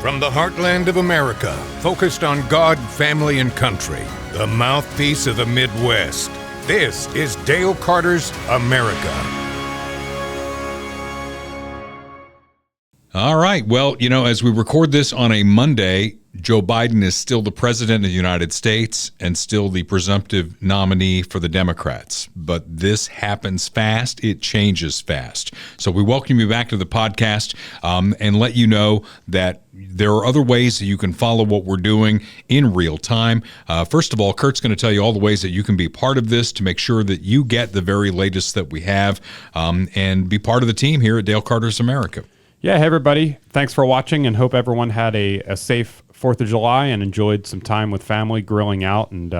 From the heartland of America, focused on God, family, and country, the mouthpiece of the Midwest, this is Dale Carter's America. All right. Well, as we record this on a Monday, Joe Biden is still the president of the United States and still the presumptive nominee for the Democrats. But this happens fast. It changes fast. So we welcome you back to the podcast and let you know that there are other ways that you can follow what we're doing in real time. First of all, Kurt's going to tell you all the ways that you can be part of this to make sure that you get the very latest that we have and be part of the team here at Dale Carter's America. Yeah, hey everybody. Thanks for watching and hope everyone had a safe 4th of July and enjoyed some time with family, grilling out and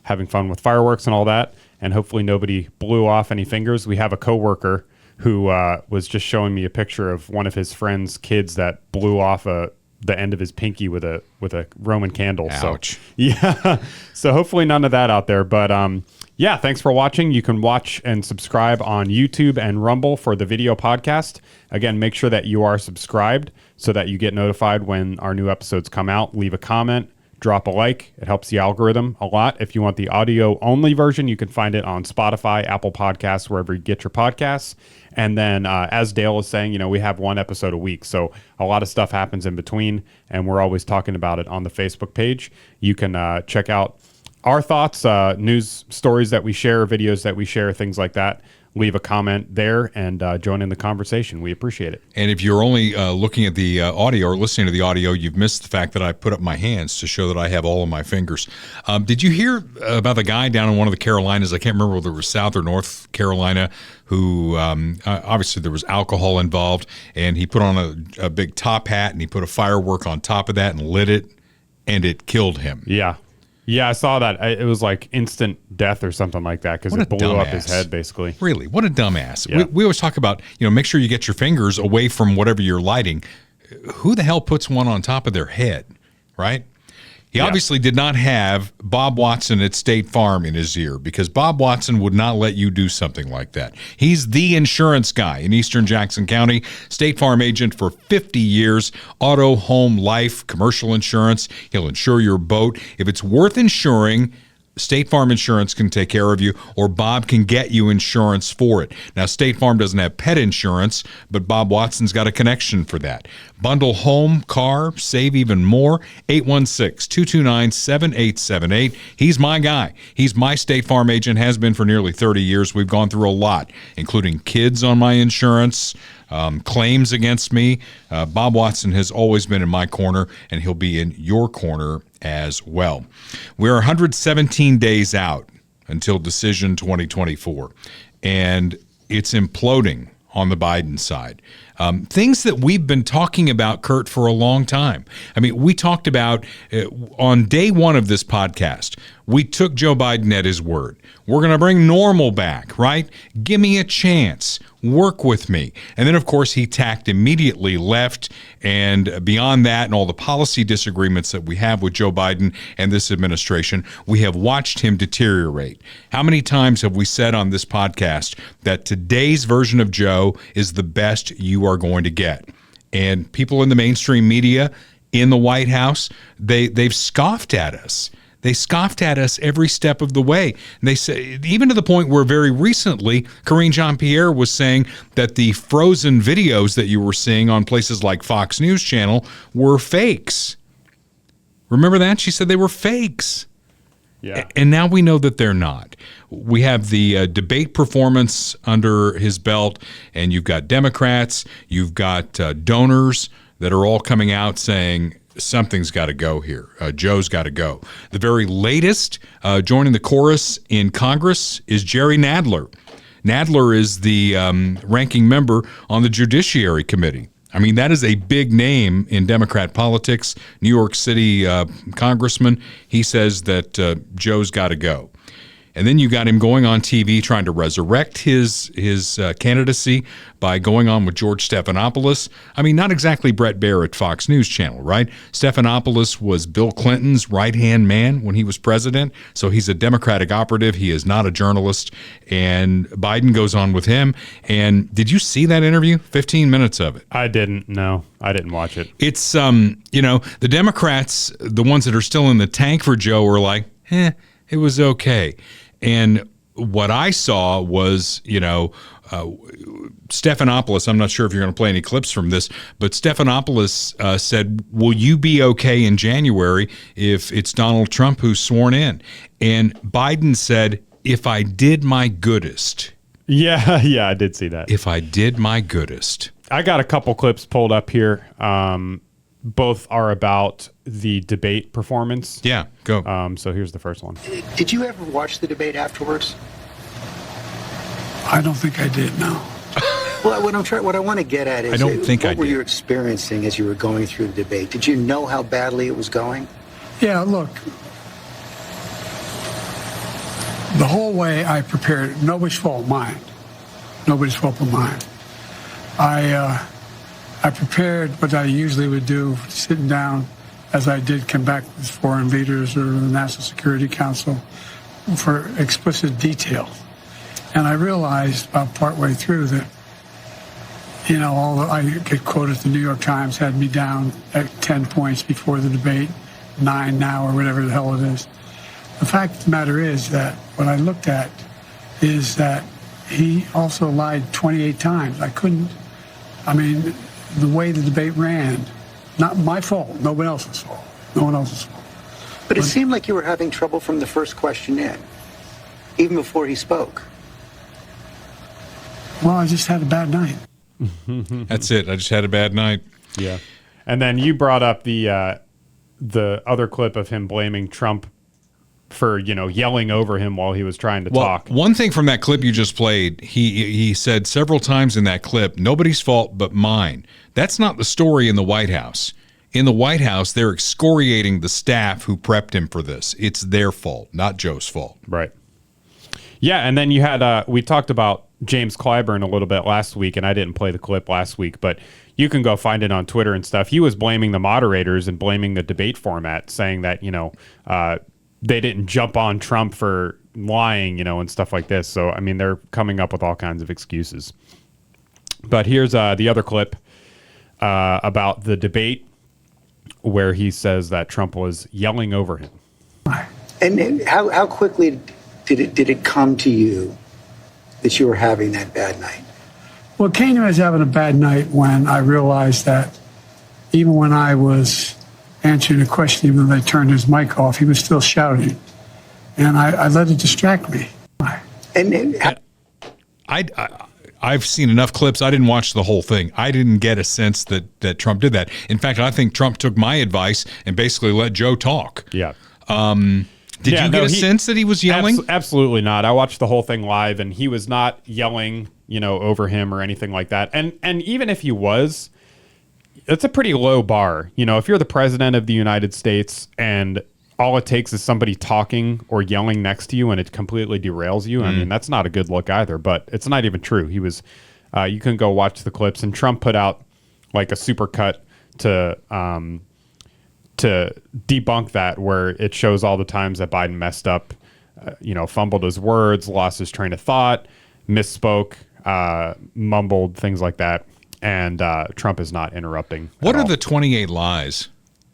having fun with fireworks and all that. And hopefully nobody blew off any fingers. We have a coworker who was just showing me a picture of one of his friend's kids that blew off the end of his pinky with a Roman candle. Ouch. So yeah, so hopefully none of that out there. But yeah, thanks for watching. You can watch and subscribe on YouTube and Rumble for the video podcast. Again, make sure that you are subscribed so that you get notified when our new episodes come out. Leave a comment, drop a like. It helps the algorithm a lot. If you want the audio-only version, you can find it on Spotify, Apple Podcasts, wherever you get your podcasts. And then, as Dale is saying, we have one episode a week. So a lot of stuff happens in between, and we're always talking about it on the Facebook page. You can check out our thoughts, news stories that we share, videos that we share, things like that. Leave a comment there and join in the conversation. We appreciate it. And if you're only looking at the audio or listening to the audio, you've missed the fact that I put up my hands to show that I have all of my fingers. Did you hear about the guy down in one of the Carolinas? I can't remember whether it was South or North Carolina, who obviously there was alcohol involved, and he put on a big top hat and he put a firework on top of that and lit it, and it killed him. Yeah. Yeah, I saw that. It was like instant death or something like that because it blew up his head, basically. Really? What a dumbass. Yeah. We always talk about, make sure you get your fingers away from whatever you're lighting. Who the hell puts one on top of their head, right? He obviously did not have Bob Watson at State Farm in his ear because Bob Watson would not let you do something like that. He's the insurance guy in Eastern Jackson County, State Farm agent for 50 years, auto, home, life, commercial insurance. He'll insure your boat. If it's worth insuring, State Farm Insurance can take care of you, or Bob can get you insurance for it. Now, State Farm doesn't have pet insurance, but Bob Watson's got a connection for that. Bundle home, car, save even more. 816-229-7878. He's my guy. He's my State Farm agent, has been for nearly 30 years. We've gone through a lot, including kids on my insurance, claims against me. Bob Watson has always been in my corner, and he'll be in your corner as well. We're 117 days out until decision 2024, and it's imploding on the Biden side. Things that we've been talking about, Kurt, for a long time. I mean, we talked about on day one of this podcast, we took Joe Biden at his word. We're going to bring normal back, right? Give me a chance. Work with me. And then, of course, he tacked immediately left. And beyond that and all the policy disagreements that we have with Joe Biden and this administration, we have watched him deteriorate. How many times have we said on this podcast that today's version of Joe is the best you are going to get? And people in the mainstream media, in the White House, they've scoffed at us. They scoffed at us every step of the way. And they say, even to the point where very recently, Karine Jean-Pierre was saying that the frozen videos that you were seeing on places like Fox News Channel were fakes. Remember that? She said they were fakes. Yeah. And now we know that they're not. We have the debate performance under his belt, and you've got Democrats, you've got donors that are all coming out saying, something's got to go here. Joe's got to go. The very latest joining the chorus in Congress is Jerry Nadler. Nadler is the ranking member on the Judiciary Committee. I mean, that is a big name in Democrat politics. New York City congressman. He says that Joe's got to go. And then you got him going on TV trying to resurrect his candidacy by going on with George Stephanopoulos. I mean, not exactly Brett Baer at Fox News Channel, right? Stephanopoulos was Bill Clinton's right-hand man when he was president, so he's a Democratic operative. He is not a journalist. And Biden goes on with him. And did you see that interview? 15 minutes of it. I didn't. No, I didn't watch it. It's, the Democrats, the ones that are still in the tank for Joe, are like, it was okay. And what I saw was, Stephanopoulos, I'm not sure if you're going to play any clips from this, but Stephanopoulos said, will you be okay in January if it's Donald Trump who's sworn in? And Biden said, if I did my goodest. Yeah, I did see that. If I did my goodest. I got a couple clips pulled up here. Both are about the debate performance. Yeah, go. So here's the first one. Did you ever watch the debate afterwards? I don't think I did, no. Well, what I want to get at is, what were you experiencing as you were going through the debate? Did you know how badly it was going? Yeah, look, the whole way I prepared, nobody's fault mine. Nobody's fault but mine. I prepared what I usually would do, sitting down, as I did come back with foreign leaders or the National Security Council, for explicit detail. And I realized about partway through that, I get quoted, the New York Times had me down at 10 points before the debate, 9 now, or whatever the hell it is. The fact of the matter is that what I looked at is that he also lied 28 times. The way the debate ran, not my fault, no one else's fault. No one else's fault. But it seemed like you were having trouble from the first question in, even before he spoke. Well, I just had a bad night. That's it. I just had a bad night. Yeah. And then you brought up the other clip of him blaming Trump for, yelling over him while he was trying to talk. One thing from that clip you just played, he said several times in that clip, nobody's fault but mine. That's not the story in the White House. In the White House, they're excoriating the staff who prepped him for this. It's their fault, not Joe's fault. Right. Yeah, and then you had, we talked about James Clyburn a little bit last week, and I didn't play the clip last week, but you can go find it on Twitter and stuff. He was blaming the moderators and blaming the debate format, saying that, they didn't jump on Trump for lying, and stuff like this. So, they're coming up with all kinds of excuses. But here's the other clip about the debate where he says that Trump was yelling over him. And how quickly did it come to you that you were having that bad night? Well, it came to me as having a bad night when I realized that even when I was answering a question, even though they turned his mic off, he was still shouting. And I let it distract me. I've seen enough clips. I didn't watch the whole thing. I didn't get a sense that Trump did that. In fact, I think Trump took my advice and basically let Joe talk. Yeah. Did you get a sense that he was yelling? Absolutely not. I watched the whole thing live, and he was not yelling, over him or anything like that. And even if he was, it's a pretty low bar. If you're the president of the United States and all it takes is somebody talking or yelling next to you and it completely derails you, that's not a good look either. But it's not even true. He was, you can go watch the clips, and Trump put out like a supercut to debunk that, where it shows all the times that Biden messed up, fumbled his words, lost his train of thought, misspoke, mumbled, things like that. And Trump is not interrupting. What are the 28 lies?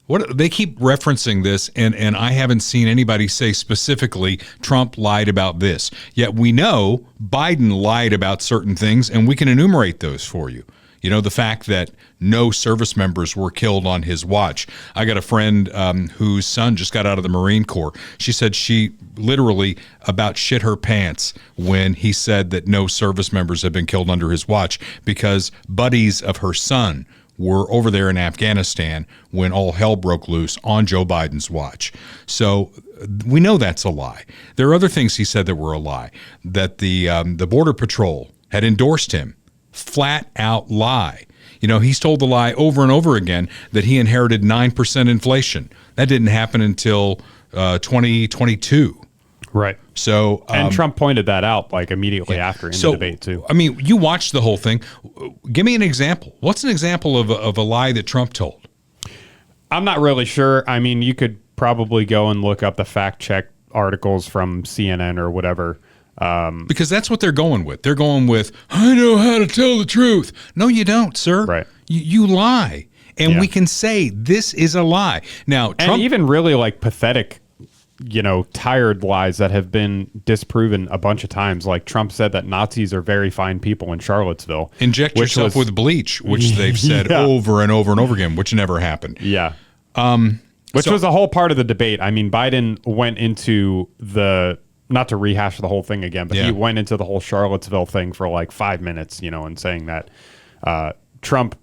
They keep referencing this, and I haven't seen anybody say specifically Trump lied about this. Yet we know Biden lied about certain things, and we can enumerate those for you. The fact that no service members were killed on his watch. I got a friend whose son just got out of the Marine Corps. She said she literally about shit her pants when he said that no service members had been killed under his watch, because buddies of her son were over there in Afghanistan when all hell broke loose on Joe Biden's watch. So we know that's a lie. There are other things he said that were a lie, that the Border Patrol had endorsed him. Flat out lie. He's told the lie over and over again that he inherited 9% inflation. That didn't happen until 2022. Right. So, and Trump pointed that out like immediately after in the debate too. I mean, you watched the whole thing. Give me an example. What's an example of a lie that Trump told? I'm not really sure. I mean, you could probably go and look up the fact check articles from CNN or whatever. Because that's what they're going with. They're going with, I know how to tell the truth. No, you don't, sir. Right. You lie. And we can say this is a lie. Now, Trump, and even really like pathetic, tired lies that have been disproven a bunch of times. Like Trump said that Nazis are very fine people in Charlottesville. Inject yourself with bleach, which they've said over and over and over again, which never happened. Yeah. Which was a whole part of the debate. I mean, Biden went into not to rehash the whole thing again, but he went into the whole Charlottesville thing for like 5 minutes, and saying that Trump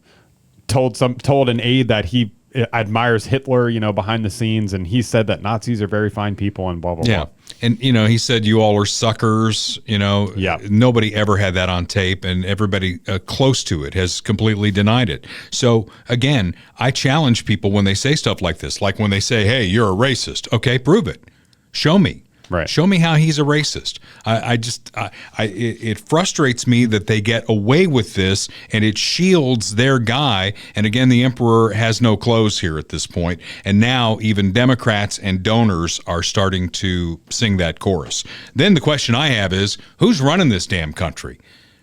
told an aide that he admires Hitler, behind the scenes, and he said that Nazis are very fine people and blah, blah, blah. And, he said you all are suckers, Nobody ever had that on tape, and everybody close to it has completely denied it. So, again, I challenge people when they say stuff like this, like when they say, hey, you're a racist. Okay, prove it. Show me. Right. Show me how he's a racist. It frustrates me that they get away with this, and it shields their guy. And again, the emperor has no clothes here at this point. And now even Democrats and donors are starting to sing that chorus. Then the question I have is, who's running this damn country?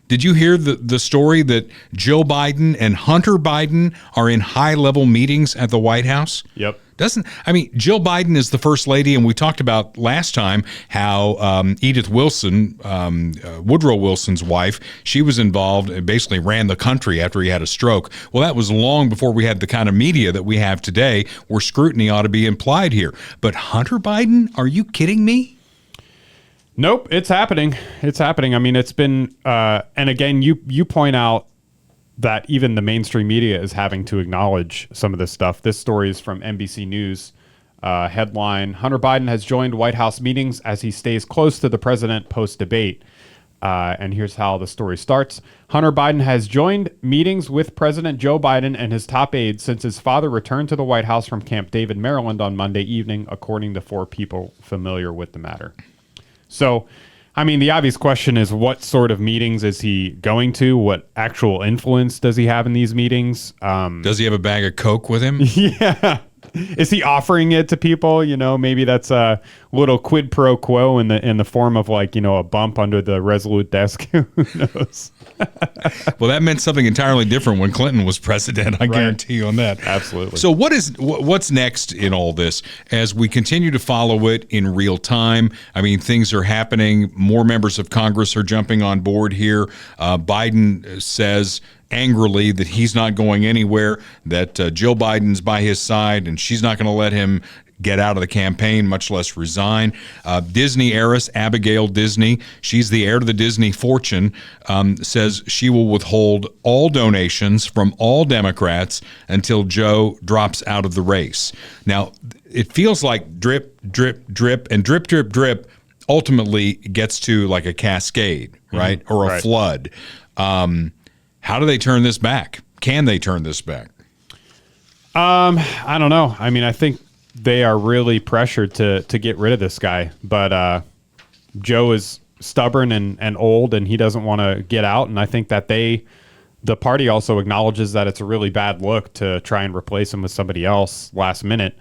Did you hear the story that Joe Biden and Hunter Biden are in high-level meetings at the White House? Yep. Jill Biden is the first lady, and we talked about last time how Edith Wilson, Woodrow Wilson's wife, she was involved and basically ran the country after he had a stroke. Well, that was long before we had the kind of media that we have today where scrutiny ought to be implied here. But Hunter Biden, are you kidding me? Nope, it's happening. It's happening. I mean, it's been, and again, you point out that even the mainstream media is having to acknowledge some of this stuff. This story is from NBC News. Headline, Hunter Biden has joined White House meetings as he stays close to the president post-debate. And here's how the story starts. Hunter Biden has joined meetings with President Joe Biden and his top aides since his father returned to the White House from Camp David, Maryland on Monday evening, according to 4 people familiar with the matter. So, I mean, the obvious question is, what sort of meetings is he going to? What actual influence does he have in these meetings? Does he have a bag of Coke with him? Yeah. Is he offering it to people? Maybe that's a little quid pro quo in the form of like, a bump under the Resolute desk. Who knows? Well, that meant something entirely different when Clinton was president. I guarantee you on that. Absolutely. So what's next in all this as we continue to follow it in real time? I mean, things are happening. More members of Congress are jumping on board here. Biden says angrily that he's not going anywhere, that Jill Biden's by his side, and she's not going to let him get out of the campaign, much less resign. Disney heiress Abigail Disney, she's the heir to the Disney fortune, says she will withhold all donations from all Democrats until Joe drops out of the race. Now, it feels like drip, drip, drip, and drip, drip, drip ultimately gets to like a cascade, right? Or a flood. How do they turn this back? Can they turn this back? I don't know. I mean, I think they are really pressured to get rid of this guy, but Joe is stubborn and old, and he doesn't want to get out. And I think that the party also acknowledges that it's a really bad look to try and replace him with somebody else last minute.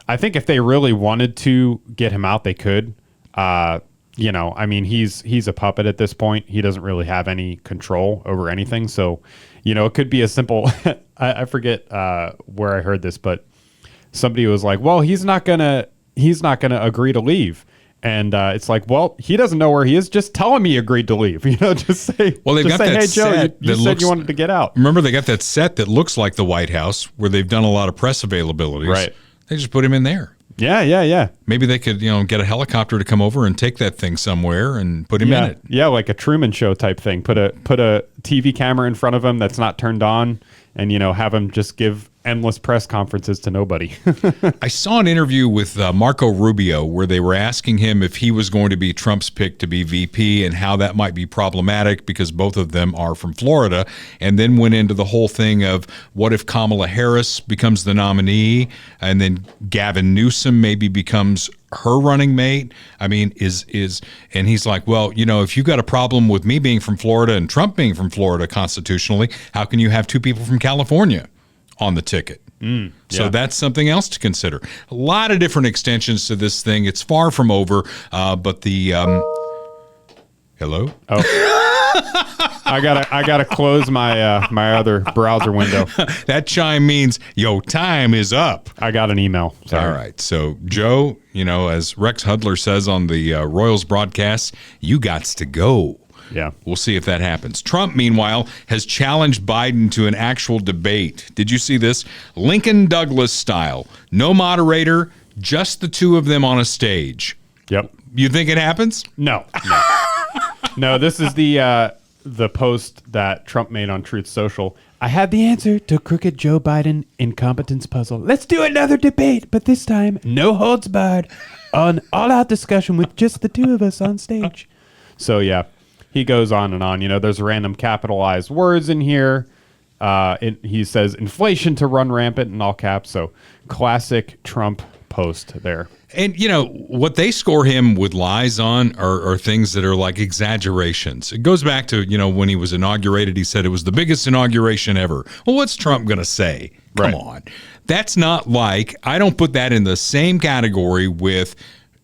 I think if they really wanted to get him out, they could. I mean, he's a puppet at this point. He doesn't really have any control over anything. So, it could be a simple, I forget where I heard this, but somebody was like, well, he's not gonna agree to leave. And it's like, well, he doesn't know where he is. Just tell him he agreed to leave. Just say, well, they've got that hey, Joe, you said you wanted to get out. Remember, they got that set that looks like the White House where they've done a lot of press availabilities. Right. They just put him in there. Yeah. Maybe they could, get a helicopter to come over and take that thing somewhere and put him in it. Yeah, like a Truman Show type thing. Put a TV camera in front of him that's not turned on, and have him just give endless press conferences to nobody. I saw an interview with Marco Rubio where they were asking him if he was going to be Trump's pick to be VP and how that might be problematic because both of them are from Florida, and then went into the whole thing of what if Kamala Harris becomes the nominee and then Gavin Newsom maybe becomes her running mate. I mean, and he's like, well, if you've got a problem with me being from Florida and Trump being from Florida constitutionally, how can you have two people from California on the ticket? So that's something else to consider. A lot of different extensions to this thing. It's far from over, but the hello? Oh. I gotta close my my other browser window. That chime means your time is up. I got an email. Sorry. All right. So, Joe, as Rex Hudler says on the Royals broadcast, you gots to go. Yeah. We'll see if that happens. Trump, meanwhile, has challenged Biden to an actual debate. Did you see this? Lincoln Douglas style. No moderator, just the two of them on a stage. Yep. You think it happens? No. No, this is the post that Trump made on Truth Social. I have the answer to crooked Joe Biden incompetence puzzle. Let's do another debate, but this time, no holds barred, on all-out discussion with just the two of us on stage. So, yeah. He goes on and on. There's random capitalized words in here. He says inflation to run rampant in all caps. So classic Trump post there. And, what they score him with lies on are things that are like exaggerations. It goes back to, when he was inaugurated, he said it was the biggest inauguration ever. Well, what's Trump going to say? Come on. That's not I don't put that in the same category with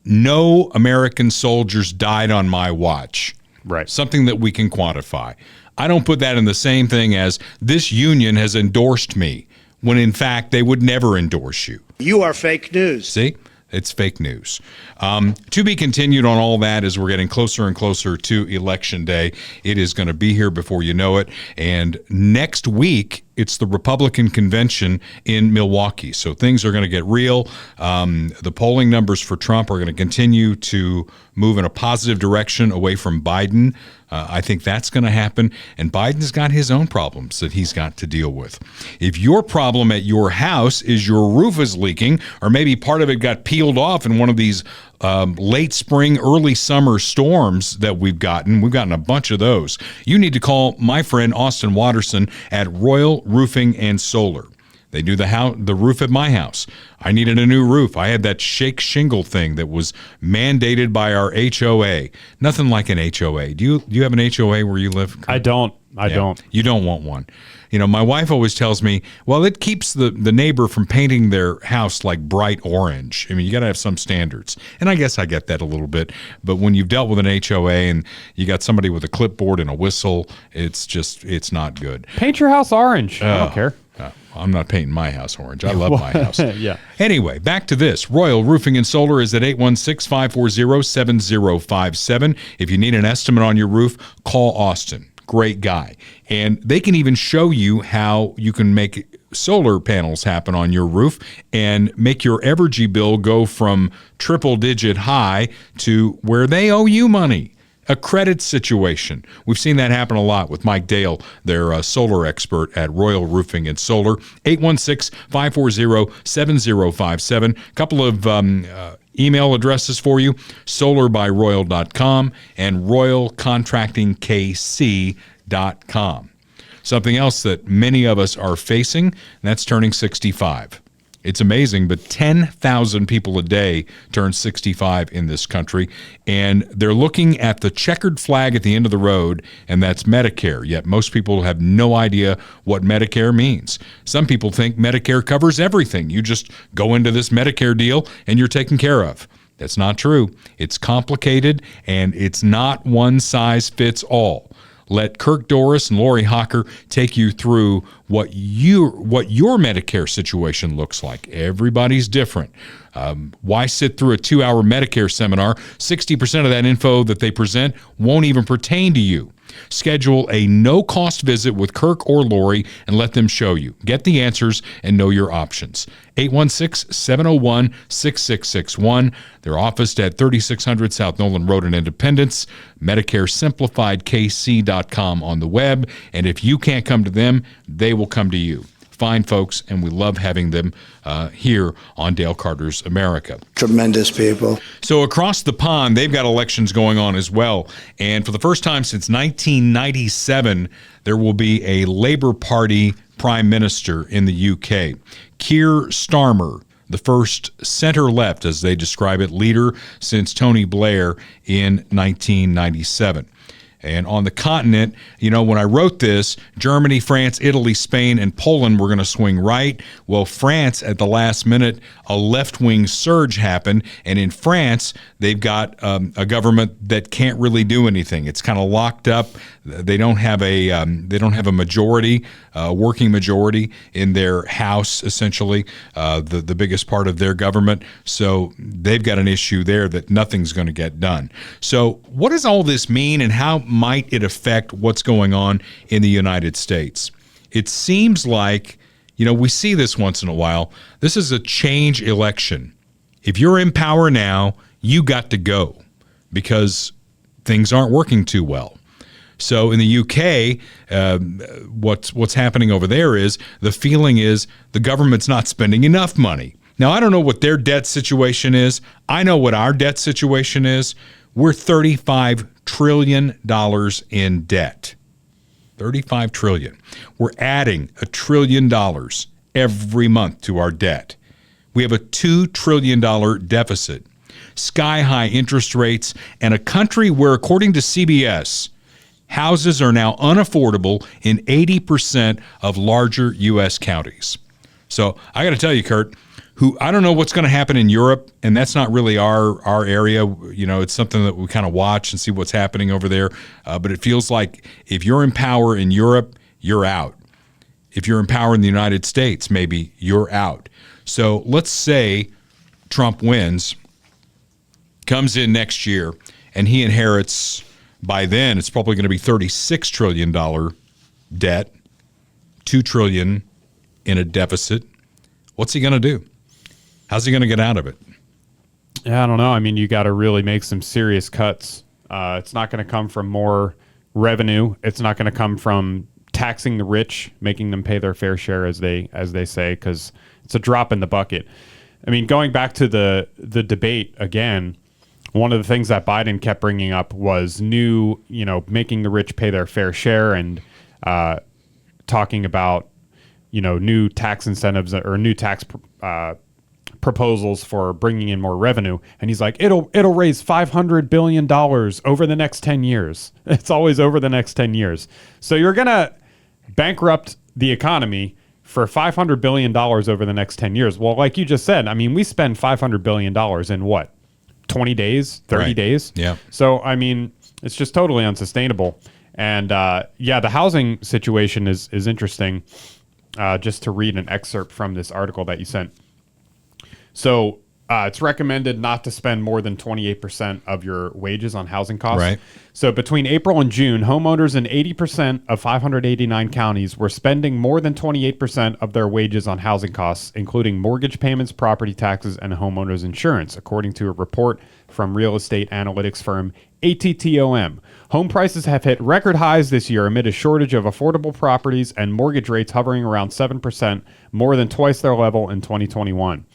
no American soldiers died on my watch. Right. Something that we can quantify. I don't put that in the same thing as this union has endorsed me, when in fact they would never endorse you. You are fake news. See? It's fake news. To be continued on all that as we're getting closer and closer to Election Day. It is going to be here before you know it. And next week, it's the Republican convention in Milwaukee. So things are going to get real. The polling numbers for Trump are going to continue to move in a positive direction away from Biden. I think that's going to happen. And Biden's got his own problems that he's got to deal with. If your problem at your house is your roof is leaking, or maybe part of it got peeled off in one of these late spring, early summer storms that we've gotten a bunch of those, you need to call my friend Austin Watterson at Royal Roofing and Solar. They do the roof at my house. I needed a new roof. I had that shake shingle thing that was mandated by our HOA. Nothing like an HOA. Do you have an HOA where you live? I don't. I don't. You don't want one. My wife always tells me, well, it keeps the neighbor from painting their house like bright orange. I mean, you got to have some standards. And I guess I get that a little bit. But when you've dealt with an HOA and you got somebody with a clipboard and a whistle, it's not good. Paint your house orange. I don't care. I'm not painting my house orange. I love my house. Yeah. Anyway, back to this. Royal Roofing and Solar is at 816-540-7057. If you need an estimate on your roof, call Austin. Great guy. And they can even show you how you can make solar panels happen on your roof and make your Evergy bill go from triple-digit high to where they owe you money. A credit situation. We've seen that happen a lot with Mike Dale, their solar expert at Royal Roofing and Solar. 816-540-7057. Couple of email addresses for you, solarbyroyal.com and royalcontractingkc.com. Something else that many of us are facing, and that's turning 65. It's amazing, but 10,000 people a day turn 65 in this country, and they're looking at the checkered flag at the end of the road, and that's Medicare, yet most people have no idea what Medicare means. Some people think Medicare covers everything. You just go into this Medicare deal, and you're taken care of. That's not true. It's complicated, and it's not one size fits all. Let Kirk Doris and Lori Hocker take you through what your Medicare situation looks like. Everybody's different. Why sit through a 2-hour Medicare seminar? 60% of that info that they present won't even pertain to you. Schedule a no-cost visit with Kirk or Lori and let them show you. Get the answers and know your options. 816-701-6661. They're officed at 3600 South Nolan Road in Independence. MedicareSimplifiedKC.com on the web. And if you can't come to them, they will come to you. fine folks, and we love having them here on Dale Carter's America. Tremendous people. So across the pond, they've got elections going on as well. And for the first time since 1997, there will be a Labour Party Prime Minister in the UK. Keir Starmer, the first center-left, as they describe it, leader since Tony Blair in 1997. And on the continent, when I wrote this, Germany, France, Italy, Spain, and Poland were going to swing right. Well, France, at the last minute, a left-wing surge happened. And in France, they've got a government that can't really do anything. It's kind of locked up. They don't have a majority, working majority in their house, essentially, the biggest part of their government. So they've got an issue there that nothing's going to get done. So what does all this mean, and how might it affect what's going on in the United States? It seems like, we see this once in a while. This is a change election. If you're in power now, you got to go because things aren't working too well. So in the UK, what's happening over there is the feeling is the government's not spending enough money. Now, I don't know what their debt situation is. I know what our debt situation is. We're $35 trillion in debt. $35 trillion. We're adding $1 trillion every month to our debt. We have a $2 trillion deficit, sky-high interest rates, and a country where, according to CBS, houses are now unaffordable in 80% of larger U.S. counties. So I got to tell you, Kurt, I don't know what's going to happen in Europe, and that's not really our area. It's something that we kind of watch and see what's happening over there. But it feels like if you're in power in Europe, you're out. If you're in power in the United States, maybe you're out. So let's say Trump wins, comes in next year, and he inherits, by then, it's probably going to be $36 trillion debt, $2 trillion in a deficit. What's he going to do? How's he going to get out of it? Yeah, I don't know. I mean, you got to really make some serious cuts. It's not going to come from more revenue. It's not going to come from taxing the rich, making them pay their fair share, as they say, because it's a drop in the bucket. I mean, going back to the debate again, one of the things that Biden kept bringing up was making the rich pay their fair share, and talking about new tax incentives or new tax proposals for bringing in more revenue. And he's like, it'll raise $500 billion over the next 10 years. It's always over the next 10 years. So you're going to bankrupt the economy for $500 billion over the next 10 years. Well, like you just said, I mean, we spend $500 billion in what? 20 days, 30 days? Yeah. So, I mean, it's just totally unsustainable. And the housing situation is interesting. Just to read an excerpt from this article that you sent. So it's recommended not to spend more than 28% of your wages on housing costs. Right. So between April and June, homeowners in 80% of 589 counties were spending more than 28% of their wages on housing costs, including mortgage payments, property taxes, and homeowners insurance, according to a report from real estate analytics firm ATTOM. Home prices have hit record highs this year amid a shortage of affordable properties and mortgage rates hovering around 7%, more than twice their level in 2021.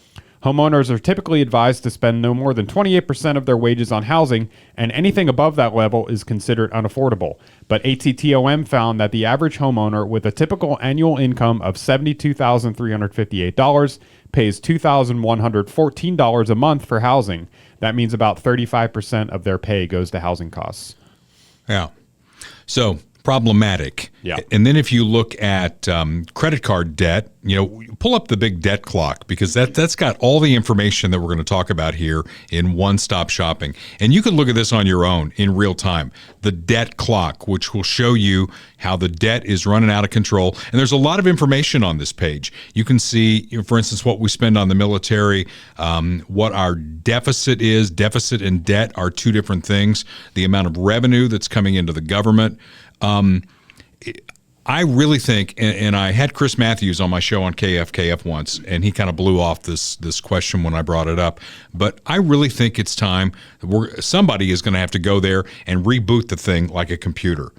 Homeowners are typically advised to spend no more than 28% of their wages on housing, and anything above that level is considered unaffordable. But ATTOM found that the average homeowner with a typical annual income of $72,358 pays $2,114 a month for housing. That means about 35% of their pay goes to housing costs. Yeah. So problematic. Yeah. And then if you look at credit card debt, pull up the big debt clock, because that's got all the information that we're going to talk about here in one-stop shopping. And you can look at this on your own in real time. The debt clock, which will show you how the debt is running out of control. And there's a lot of information on this page. You can see, for instance, what we spend on the military, what our deficit is. Deficit and debt are two different things. The amount of revenue that's coming into the government. I really think, and I had Chris Matthews on my show on KFKF once, and he kind of blew off this question when I brought it up. But I really think it's time somebody is going to have to go there and reboot the thing like a computer,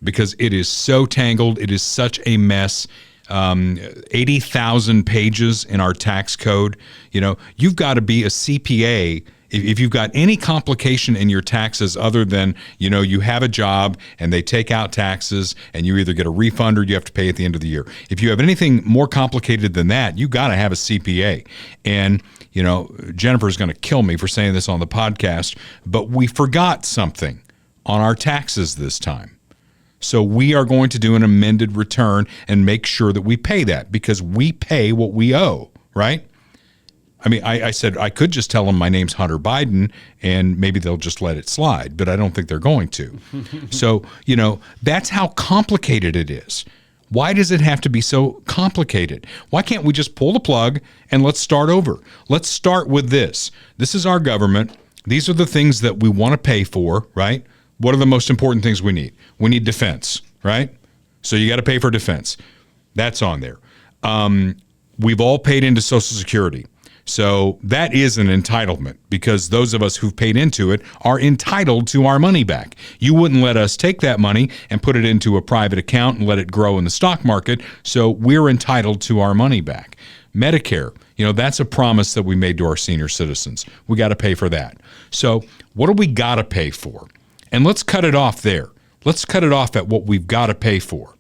because it is so tangled. It is such a mess. 80,000 pages in our tax code. You've got to be a CPA if you've got any complication in your taxes other than, you have a job and they take out taxes and you either get a refund or you have to pay at the end of the year. If you have anything more complicated than that, you got to have a CPA. And, Jennifer's going to kill me for saying this on the podcast, but we forgot something on our taxes this time. So we are going to do an amended return and make sure that we pay that because we pay what we owe, right? I mean, I said I could just tell them my name's Hunter Biden and maybe they'll just let it slide, but I don't think they're going to. So, that's how complicated it is. Why does it have to be so complicated? Why can't we just pull the plug and let's start over? Let's start with this. This is our government. These are the things that we want to pay for, right? What are the most important things we need? We need defense, right? So you got to pay for defense. That's on there. We've all paid into Social Security. So that is an entitlement because those of us who've paid into it are entitled to our money back. You wouldn't let us take that money and put it into a private account and let it grow in the stock market. So we're entitled to our money back. Medicare, that's a promise that we made to our senior citizens. We got to pay for that. So what do we got to pay for? And let's cut it off there. Let's cut it off at what we've got to pay for.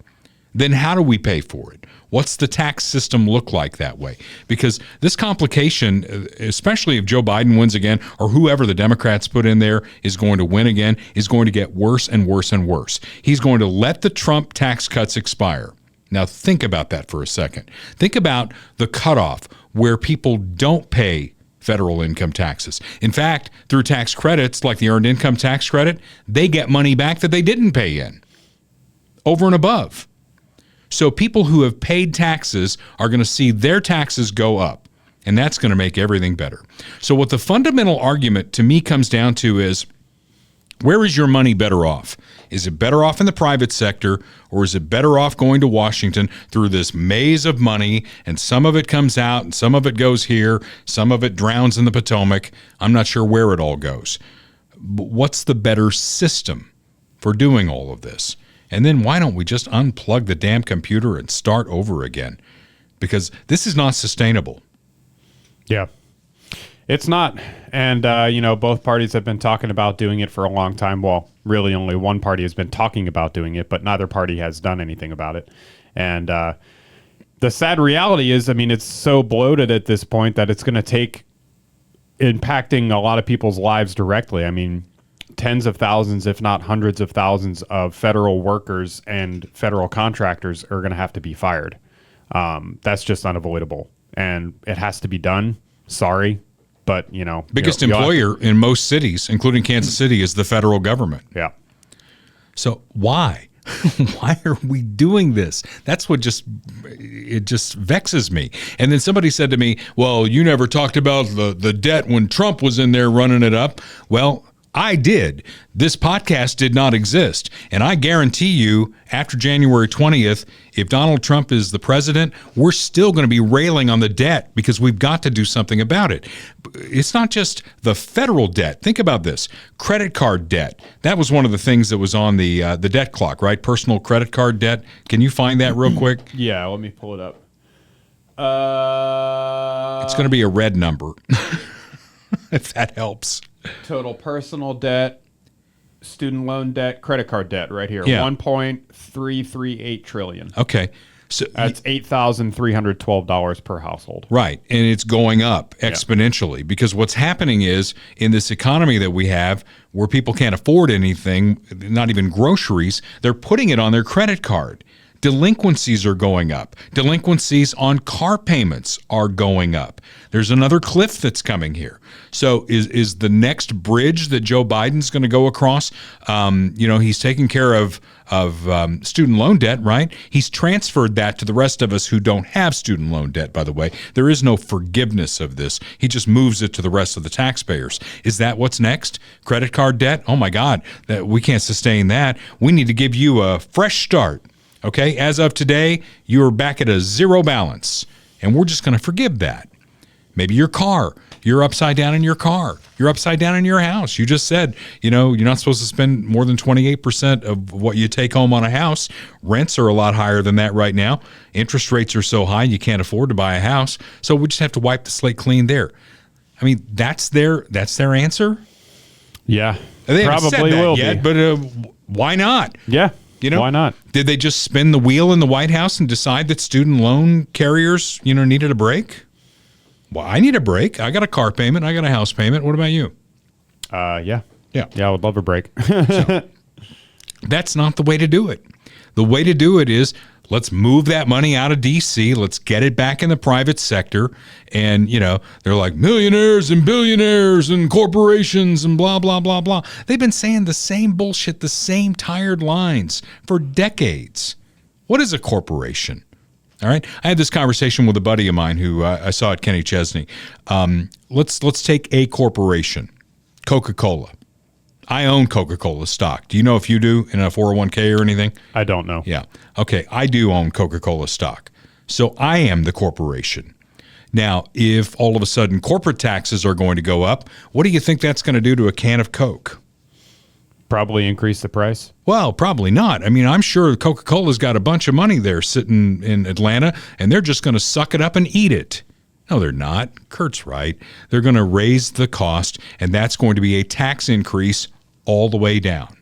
Then how do we pay for it? What's the tax system look like that way? Because this complication, especially if Joe Biden wins again or whoever the Democrats put in there is going to win again, is going to get worse and worse and worse. He's going to let the Trump tax cuts expire. Now think about that for a second. Think about the cutoff where people don't pay federal income taxes. In fact, through tax credits like the Earned Income Tax Credit, they get money back that they didn't pay in over and above. So people who have paid taxes are going to see their taxes go up, and that's going to make everything better. So what the fundamental argument to me comes down to is, where is your money better off? Is it better off in the private sector, or is it better off going to Washington through this maze of money, and some of it comes out, and some of it goes here, some of it drowns in the Potomac? I'm not sure where it all goes. But what's the better system for doing all of this? And then why don't we just unplug the damn computer and start over again? Because this is not sustainable. Yeah, it's not. And, both parties have been talking about doing it for a long time. Well, really only one party has been talking about doing it, but neither party has done anything about it. And the sad reality is, it's so bloated at this point that it's going to take impacting a lot of people's lives directly. Tens of thousands, if not hundreds of thousands of federal workers and federal contractors are going to have to be fired. That's just unavoidable. And it has to be done. Sorry. But, biggest employer in most cities, including Kansas City, is the federal government. Yeah. So why? Why are we doing this? That's what just vexes me. And then somebody said to me, well, you never talked about the debt when Trump was in there running it up. Well, I did. This podcast did not exist. And I guarantee you, after January 20th, if Donald Trump is the president, we're still going to be railing on the debt because we've got to do something about it. It's not just the federal debt. Think about this. Credit card debt. That was one of the things that was on the debt clock, right? Personal credit card debt. Can you find that real quick? Yeah, let me pull it up. It's going to be a red number, if that helps. Total personal debt, student loan debt, credit card debt right here. Yeah. 1.338 trillion. Okay. So that's $8,312 per household. Right. And it's going up exponentially because what's happening is in this economy that we have where people can't afford anything, not even groceries, they're putting it on their credit card. Delinquencies are going up. Delinquencies on car payments are going up. There's another cliff that's coming here. So is the next bridge that Joe Biden's going to go across? He's taking care of student loan debt, right? He's transferred that to the rest of us who don't have student loan debt, by the way. There is no forgiveness of this. He just moves it to the rest of the taxpayers. Is that what's next? Credit card debt? Oh, my God. We can't sustain that. We need to give you a fresh start. Okay, as of today, you're back at a zero balance, and we're just going to forgive that. Maybe your car You're upside down in your car. You're upside down in your house. You just said, you're not supposed to spend more than 28% of what you take home on a house. Rents are a lot higher than that right now. Interest rates are so high you can't afford to buy a house. So we just have to wipe the slate clean there. I mean, that's their answer? Yeah. They probably haven't said that will yet, be. but why not? Yeah. Why not? Did they just spin the wheel in the White House and decide that student loan carriers, needed a break? Well, I need a break. I got a car payment. I got a house payment. What about you? Yeah. Yeah. Yeah, I would love a break. So, that's not the way to do it. The way to do it is let's move that money out of D.C. Let's get it back in the private sector. And, they're like millionaires and billionaires and corporations and blah, blah, blah, blah. They've been saying the same bullshit, the same tired lines for decades. What is a corporation? All right. I had this conversation with a buddy of mine who I saw at Kenny Chesney. Let's take a corporation, Coca-Cola. I own Coca-Cola stock. Do you know if you do in a 401k or anything? I don't know. Yeah. Okay. I do own Coca-Cola stock. So I am the corporation. Now, if all of a sudden corporate taxes are going to go up, what do you think that's going to do to a can of Coke? Probably increase the price. Well, probably not. I mean, I'm sure Coca-Cola's got a bunch of money there sitting in Atlanta, and they're just going to suck it up and eat it. No, they're not. Kurt's right. They're going to raise the cost, and that's going to be a tax increase all the way down.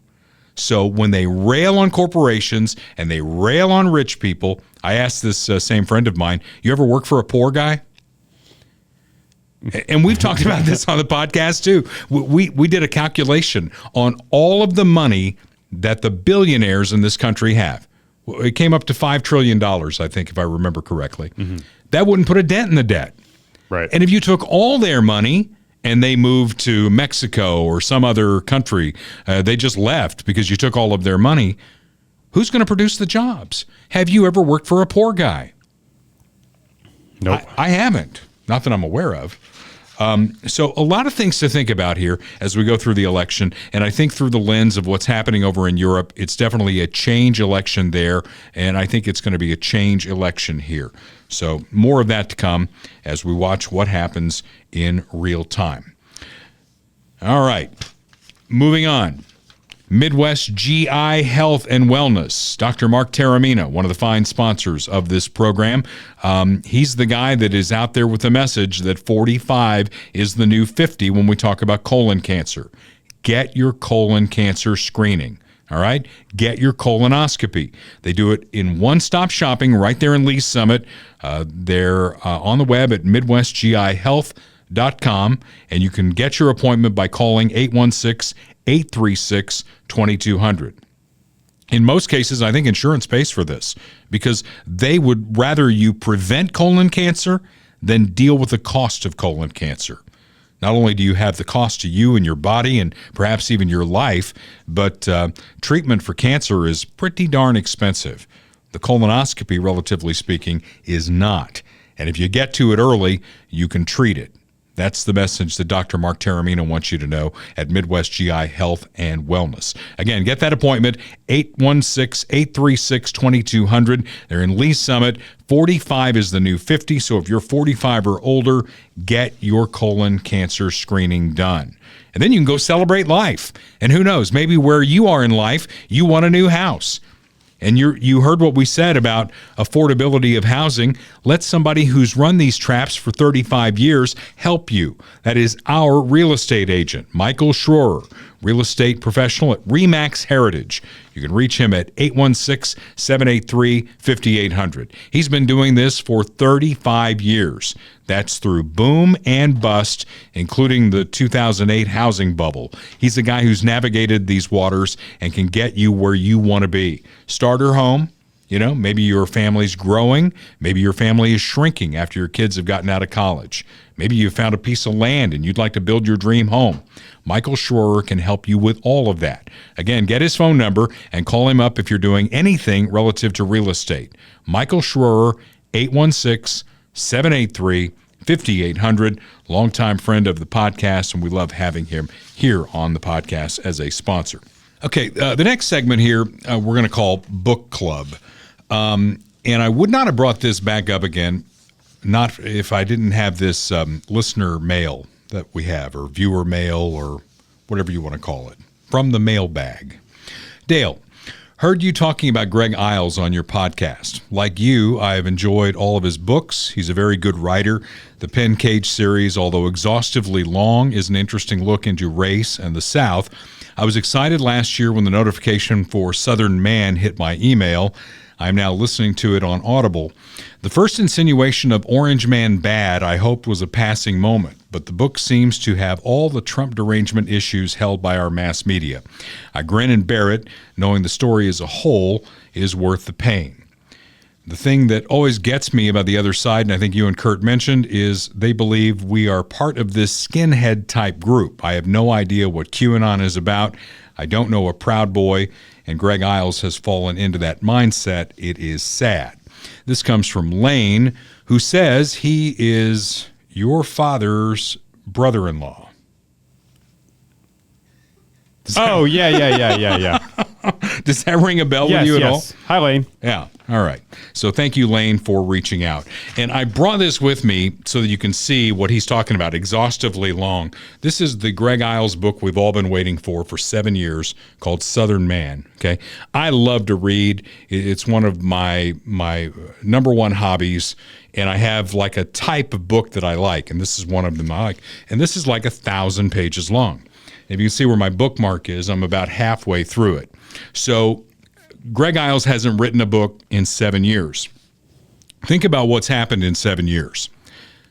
So when they rail on corporations and they rail on rich people, I asked this same friend of mine, you ever work for a poor guy? And we've talked about this on the podcast too. We did a calculation on all of the money that the billionaires in this country have. It came up to $5 trillion, I think, if I remember correctly. Mm-hmm. That wouldn't put a dent in the debt. Right. And if you took all their money and they moved to Mexico or some other country, they just left because you took all of their money, who's going to produce the jobs? Have you ever worked for a poor guy? Nope. I haven't. Not that I'm aware of. So a lot of things to think about here as we go through the election. And I think through the lens of what's happening over in Europe, it's definitely a change election there. And I think it's going to be a change election here. So more of that to come as we watch what happens in real time. All right, moving on. Midwest GI Health and Wellness. Dr. Mark Taramina, one of the fine sponsors of this program. He's the guy that is out there with the message that 45 is the new 50 when we talk about colon cancer. Get your colon cancer screening. All right? Get your colonoscopy. They do it in one-stop shopping right there in Lee's Summit. They're on the web at MidwestGIHealth.com, and you can get your appointment by calling 816-836-2200. In most cases, I think insurance pays for this because they would rather you prevent colon cancer than deal with the cost of colon cancer. Not only do you have the cost to you and your body and perhaps even your life, but treatment for cancer is pretty darn expensive. The colonoscopy, relatively speaking, is not. And if you get to it early, you can treat it. That's the message that Dr. Mark Taramina wants you to know at Midwest GI Health and Wellness. Again, get that appointment, 816-836-2200. They're in Lee's Summit. 45 is the new 50, so if you're 45 or older, get your colon cancer screening done. And then you can go celebrate life. And who knows, maybe where you are in life, you want a new house. And you heard what we said about affordability of housing. Let somebody who's run these traps for 35 years help you. That is our real estate agent, Michael Schroer, real estate professional at RE/MAX Heritage. You can reach him at 816-783-5800. He's been doing this for 35 years. That's through boom and bust, including the 2008 housing bubble. He's the guy who's navigated these waters and can get you where you want to be. Starter home. Maybe your family's growing. Maybe your family is shrinking after your kids have gotten out of college. Maybe you found a piece of land and you'd like to build your dream home. Michael Schroer can help you with all of that. Again, get his phone number and call him up if you're doing anything relative to real estate. Michael Schroer, 816-783-5800, longtime friend of the podcast, and we love having him here on the podcast as a sponsor. Okay, the next segment here we're going to call Book Club. And I would not have brought this back up again, not if I didn't have this listener mail that we have, or viewer mail, or whatever you want to call it, from the mailbag. Dale, heard you talking about Greg Iles on your podcast. Like you, I have enjoyed all of his books. He's a very good writer. The Pen Cage series, although exhaustively long, is an interesting look into race and the South. I was excited last year when the notification for Southern Man hit my email. I'm now listening to it on Audible. The first insinuation of Orange Man bad I hoped was a passing moment, but the book seems to have all the Trump derangement issues held by our mass media. I grin and bear it, knowing the story as a whole is worth the pain. The thing that always gets me about the other side, and I think you and Kurt mentioned, is they believe we are part of this skinhead type group. I have no idea what QAnon is about. I don't know a Proud Boy, and Greg Iles has fallen into that mindset. It is sad. This comes from Lane, who says he is your father's brother-in-law. Oh, yeah. Does that ring a bell with you at all? Hi, Lane. Yeah. All right. So thank you, Lane, for reaching out. And I brought this with me so that you can see what he's talking about, exhaustively long. This is the Greg Iles book we've all been waiting for 7 years, called Southern Man. Okay. I love to read. It's one of my number one hobbies. And I have like a type of book that I like. And this is one of them I like. And this is like 1,000 pages long. If you can see where my bookmark is, I'm about halfway through it. So Greg Iles hasn't written a book in 7 years. Think about what's happened in 7 years.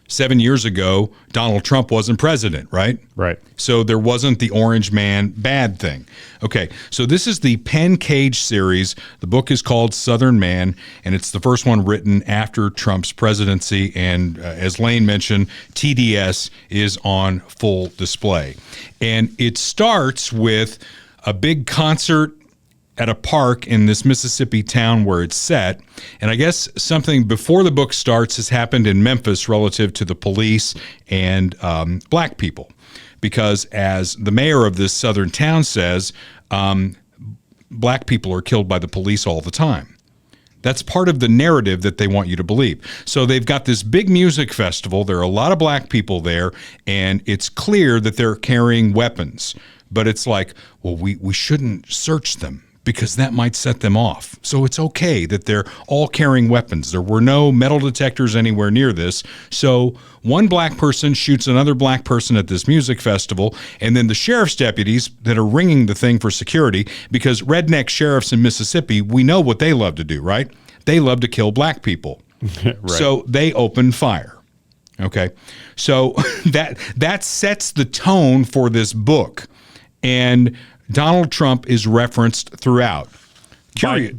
7 years ago, Donald Trump wasn't president, right? Right. So there wasn't the Orange Man bad thing. Okay, so this is the Pen Cage series. The book is called Southern Man, and it's the first one written after Trump's presidency. And as Lane mentioned, TDS is on full display. And it starts with a big concert at a park in this Mississippi town where it's set. And I guess something before the book starts has happened in Memphis relative to the police and black people. Because as the mayor of this southern town says, black people are killed by the police all the time. That's part of the narrative that they want you to believe. So they've got this big music festival. There are a lot of black people there, and it's clear that they're carrying weapons. But it's like, well, we shouldn't search them, because that might set them off. So it's okay that they're all carrying weapons. There were no metal detectors anywhere near this. So one black person shoots another black person at this music festival, and then the sheriff's deputies that are ringing the thing for security, because redneck sheriffs in Mississippi, we know what they love to do, right? They love to kill black people. Right. So they open fire. Okay. So that sets the tone for this book. And Donald Trump is referenced throughout.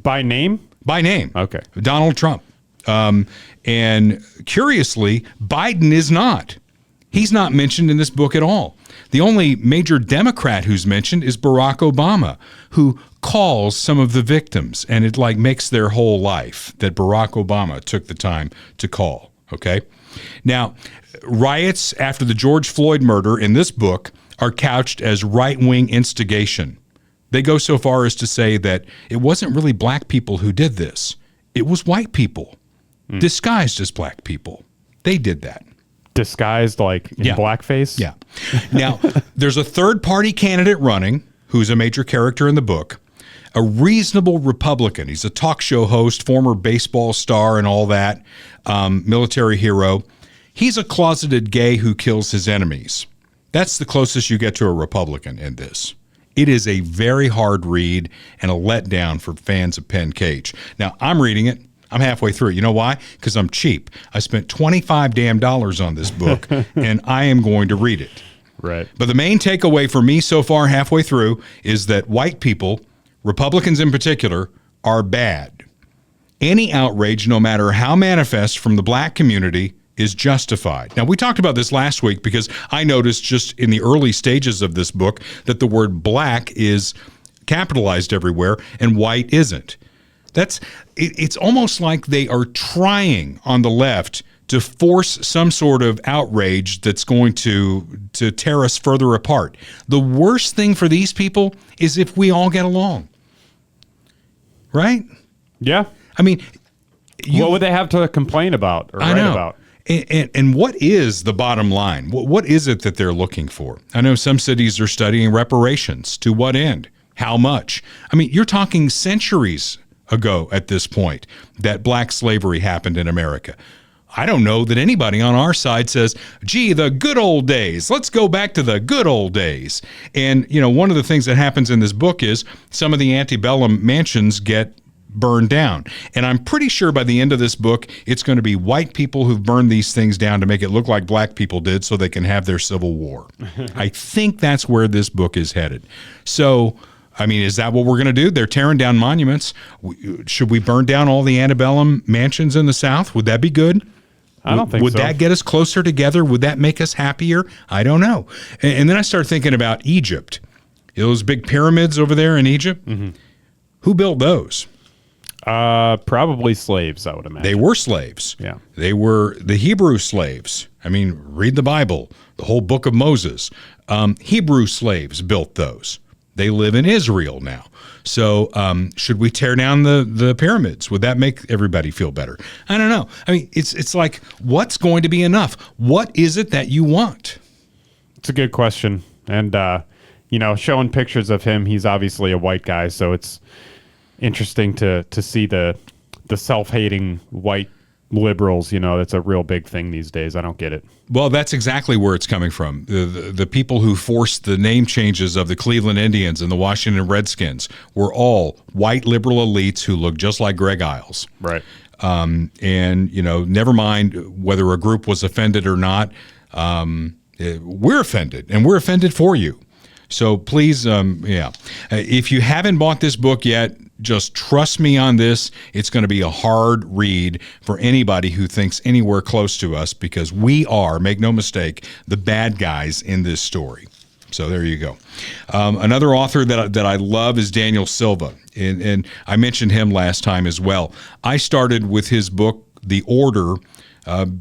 By name? By name. Okay. Donald Trump. And curiously, Biden is not. He's not mentioned in this book at all. The only major Democrat who's mentioned is Barack Obama, who calls some of the victims, and it like makes their whole life that Barack Obama took the time to call. Okay. Now, riots after the George Floyd murder in this book are couched as right-wing instigation. They go so far as to say that it wasn't really black people who did this. It was white people disguised as black people. They did that. Disguised like in blackface? Yeah. Now, there's a third-party candidate running who's a major character in the book, a reasonable Republican. He's a talk show host, former baseball star and all that, military hero. He's a closeted gay who kills his enemies. That's the closest you get to a Republican in this. It is a very hard read and a letdown for fans of Pen Cage. Now, I'm reading it. I'm halfway through. You know why? Because I'm cheap. I spent $25 on this book, and I am going to read it. Right. But the main takeaway for me so far halfway through is that white people, Republicans in particular, are bad. Any outrage, no matter how manifest from the black community, is justified. Now, we talked about this last week because I noticed just in the early stages of this book that the word black is capitalized everywhere and white isn't. It's almost like they are trying on the left to force some sort of outrage that's going to tear us further apart. The worst thing for these people is if we all get along. Right? Yeah. I mean, what would they have to complain about or write about? And what is the bottom line? What is it that they're looking for? I know some cities are studying reparations. To what end? How much? I mean, you're talking centuries ago at this point that black slavery happened in America. I don't know that anybody on our side says, gee, the good old days. Let's go back to the good old days. And, one of the things that happens in this book is some of the antebellum mansions get burned down. And I'm pretty sure by the end of this book, it's going to be white people who've burned these things down to make it look like black people did so they can have their civil war. I think that's where this book is headed. So, I mean, is that what we're going to do? They're tearing down monuments. Should we burn down all the antebellum mansions in the South? Would that be good? I don't think so. Would that get us closer together? Would that make us happier? I don't know. And then I started thinking about Egypt. Those big pyramids over there in Egypt. Mm-hmm. Who built those? Probably slaves, I would imagine. They were slaves. Yeah. They were the Hebrew slaves. I mean, read the Bible, the whole book of Moses. Hebrew slaves built those. They live in Israel now. So should we tear down the pyramids? Would that make everybody feel better? I don't know. I mean, it's like, what's going to be enough? What is it that you want? It's a good question. And, showing pictures of him, he's obviously a white guy, so it's interesting to see the self-hating white liberals. That's a real big thing these days. I don't get it. Well, that's exactly where it's coming from. The people who forced the name changes of the Cleveland Indians and the Washington Redskins were all white liberal elites who looked just like Greg Iles. Right. And, never mind whether a group was offended or not. We're offended, and we're offended for you. So please, if you haven't bought this book yet, just trust me on this. It's going to be a hard read for anybody who thinks anywhere close to us, because we are, make no mistake, the bad guys in this story. So there you go. Another author that I love is Daniel Silva, and I mentioned him last time as well. I started with his book, The Order,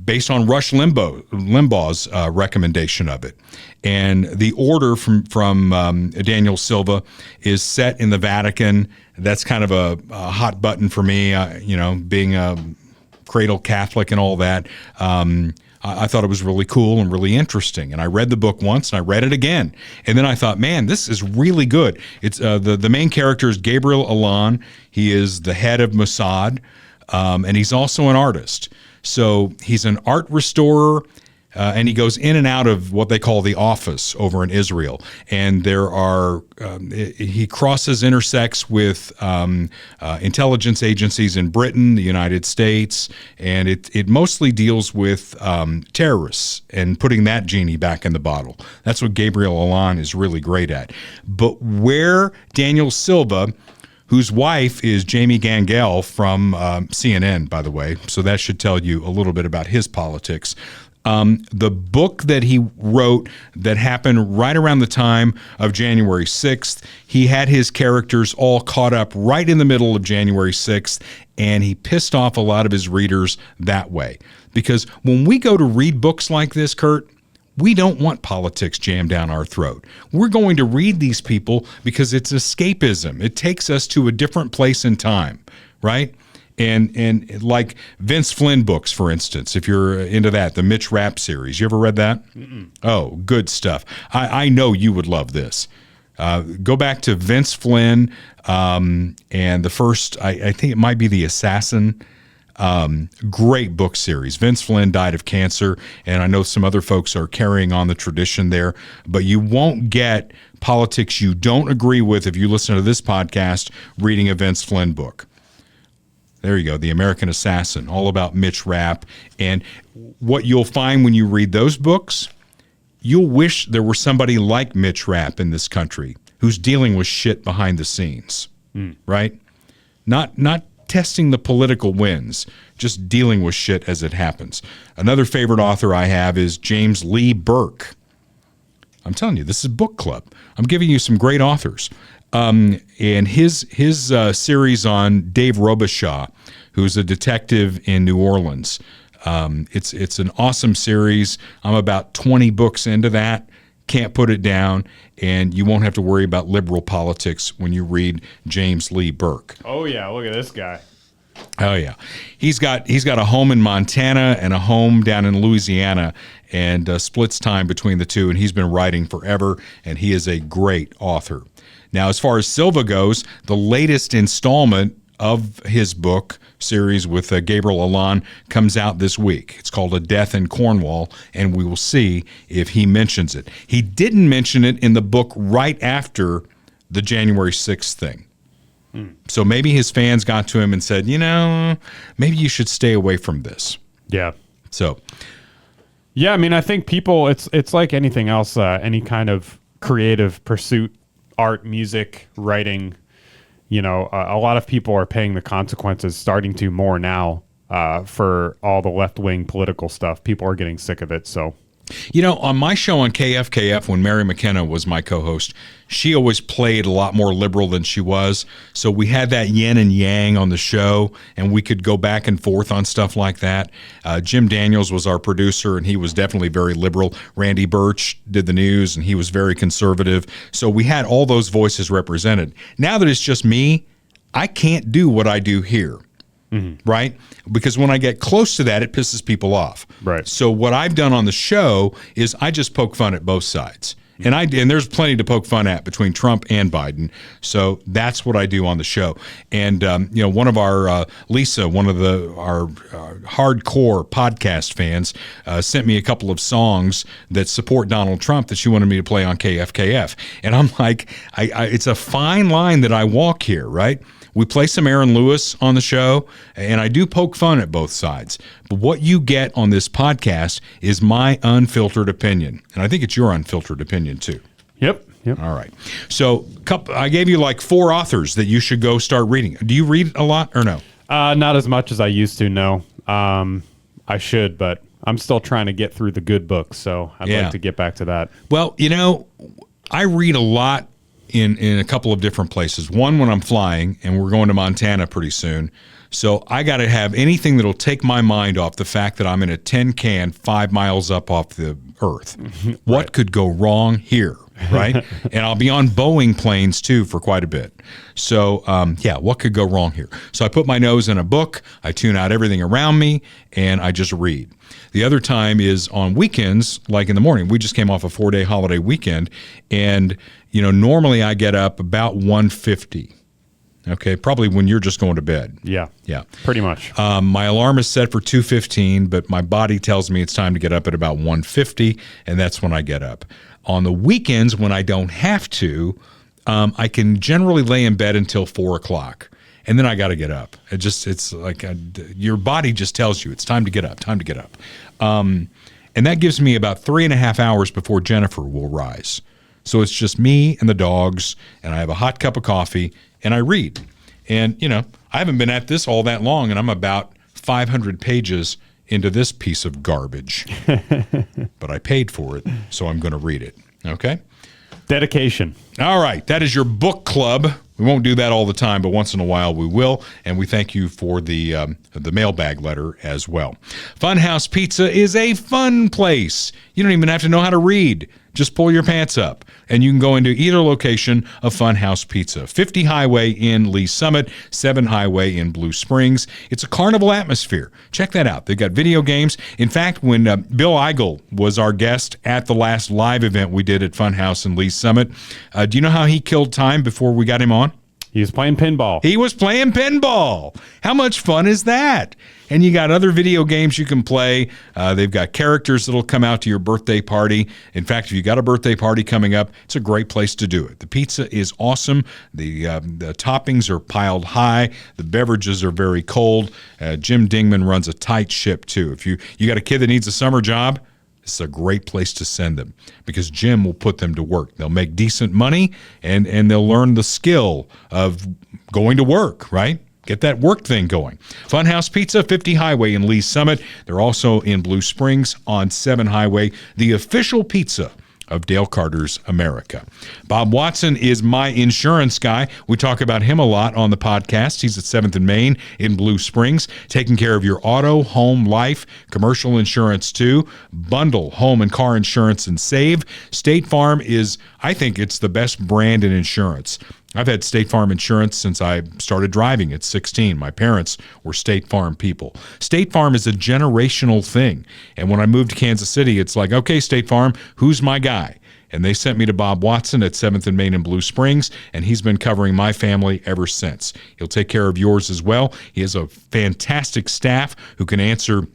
based on Rush Limbaugh's recommendation of it. And The Order from Daniel Silva is set in the Vatican. That's kind of a hot button for me, being a cradle Catholic and all that. I thought it was really cool and really interesting. And I read the book once, and I read it again. And then I thought, man, this is really good. It's the main character is Gabriel Alon. He is the head of Mossad, and he's also an artist. So he's an art restorer, and he goes in and out of what they call the office over in Israel. And there are he intersects with intelligence agencies in Britain, the United States, and it mostly deals with terrorists and putting that genie back in the bottle. That's what Gabriel Alon is really great at. But where Daniel Silva, whose wife is Jamie Gangel from CNN, by the way, so that should tell you a little bit about his politics. The book that he wrote that happened right around the time of January 6th, he had his characters all caught up right in the middle of January 6th, and he pissed off a lot of his readers that way. Because when we go to read books like this, Kurt, we don't want politics jammed down our throat. We're going to read these people because it's escapism. It takes us to a different place in time, right? And like Vince Flynn books, for instance, if you're into that, the Mitch Rapp series. You ever read that? Mm-mm. Oh, good stuff. I know you would love this. Go back to Vince Flynn and the first, I think it might be The Assassin. Great book series. Vince Flynn died of cancer, and I know some other folks are carrying on the tradition there, but you won't get politics you don't agree with if you listen to this podcast reading a Vince Flynn book. There you go, The American Assassin, all about Mitch Rapp. And what you'll find when you read those books, you'll wish there were somebody like Mitch Rapp in this country who's dealing with shit behind the scenes, right? Not testing the political winds, just dealing with shit as it happens. Another favorite author I have is James Lee Burke. I'm telling you, this is book club. I'm giving you some great authors. And his series on Dave Robichaud, who's a detective in New Orleans. It's an awesome series. I'm about 20 books into that. Can't put it down, and you won't have to worry about liberal politics when you read James Lee Burke. Oh, yeah. Look at this guy. Oh yeah, he's got a home in Montana and a home down in Louisiana, and splits time between the two. And he's been writing forever, and he is a great author. Now, as far as Silva goes, the latest installment of his book series with Gabriel Allon comes out this week. It's called A Death in Cornwall, and we will see if he mentions it. He didn't mention it in the book right after the January 6th thing. So maybe his fans got to him and said, maybe you should stay away from this. Yeah. So. Yeah, I mean, I think people, it's like anything else, any kind of creative pursuit, art, music, writing, a lot of people are paying the consequences, starting to more now for all the left-wing political stuff. People are getting sick of it, so. On my show on KFKF, when Mary McKenna was my co-host, she always played a lot more liberal than she was. So we had that yin and yang on the show, and we could go back and forth on stuff like that. Jim Daniels was our producer, and he was definitely very liberal. Randy Birch did the news, and he was very conservative. So we had all those voices represented. Now that it's just me, I can't do what I do here. Mm-hmm. Right? Because when I get close to that, it pisses people off. Right. So what I've done on the show is I just poke fun at both sides. And there's plenty to poke fun at between Trump and Biden. So that's what I do on the show. And, one of our, Lisa, one of our hardcore podcast fans, sent me a couple of songs that support Donald Trump that she wanted me to play on KFKF. And I'm like, it's a fine line that I walk here, right? We play some Aaron Lewis on the show, and I do poke fun at both sides. But what you get on this podcast is my unfiltered opinion. And I think it's your unfiltered opinion, too. Yep. All right. So I gave you like 4 authors that you should go start reading. Do you read a lot or no? Not as much as I used to, no. I should, but I'm still trying to get through the good books, so I'd like to get back to that. Well, I read a lot in a couple of different places. One, when I'm flying, and we're going to Montana pretty soon. So I got to have anything that'll take my mind off the fact that I'm in a tin can 5 miles up off the earth. What could go wrong here, right? And I'll be on Boeing planes, too, for quite a bit. So, what could go wrong here? So I put my nose in a book, I tune out everything around me, and I just read. The other time is on weekends, like in the morning. We just came off a 4-day holiday weekend, and normally I get up about 1:50. Okay, probably when you're just going to bed. Yeah, pretty much. My alarm is set for 2:15, but my body tells me it's time to get up at about 1:50, and that's when I get up. On the weekends, when I don't have to, I can generally lay in bed until 4 o'clock, and then I got to get up. It's like your body just tells you it's time to get up, and that gives me about 3.5 hours before Jennifer will rise. So it's just me and the dogs, and I have a hot cup of coffee, and I read. And, I haven't been at this all that long, and I'm about 500 pages into this piece of garbage. But I paid for it, so I'm going to read it. Okay? Dedication. All right. That is your book club. We won't do that all the time, but once in a while we will. And we thank you for the mailbag letter as well. Funhouse Pizza is a fun place. You don't even have to know how to read. Just pull your pants up, and you can go into either location of Funhouse Pizza. 50 Highway in Lee Summit, 7 Highway in Blue Springs. It's a carnival atmosphere. Check that out. They've got video games. In fact, when Bill Eigel was our guest at the last live event we did at Funhouse in Lee Summit, do you know how he killed time before we got him on? He was playing pinball. He was playing pinball. How much fun is that? And you got other video games you can play. They've got characters that'll come out to your birthday party. In fact, if you got a birthday party coming up, it's a great place to do it. The pizza is awesome. The toppings are piled high. The beverages are very cold. Jim Dingman runs a tight ship, too. If you got a kid that needs a summer job, it's a great place to send them because Jim will put them to work. They'll make decent money, and they'll learn the skill of going to work, right? Get that work thing going. Funhouse Pizza, 50 Highway in Lee Summit. They're also in Blue Springs on 7 Highway, the official pizza of Dale Carter's America. Bob Watson is my insurance guy. We talk about him a lot on the podcast. He's at 7th and Main in Blue Springs, taking care of your auto, home, life, commercial insurance too. Bundle home and car insurance and save. State Farm is, I think it's the best brand in insurance. I've had State Farm insurance since I started driving at 16. My parents were State Farm people. State Farm is a generational thing. And when I moved to Kansas City, it's like, okay, State Farm, who's my guy? And they sent me to Bob Watson at 7th and Main in Blue Springs, and he's been covering my family ever since. He'll take care of yours as well. He has a fantastic staff who can answer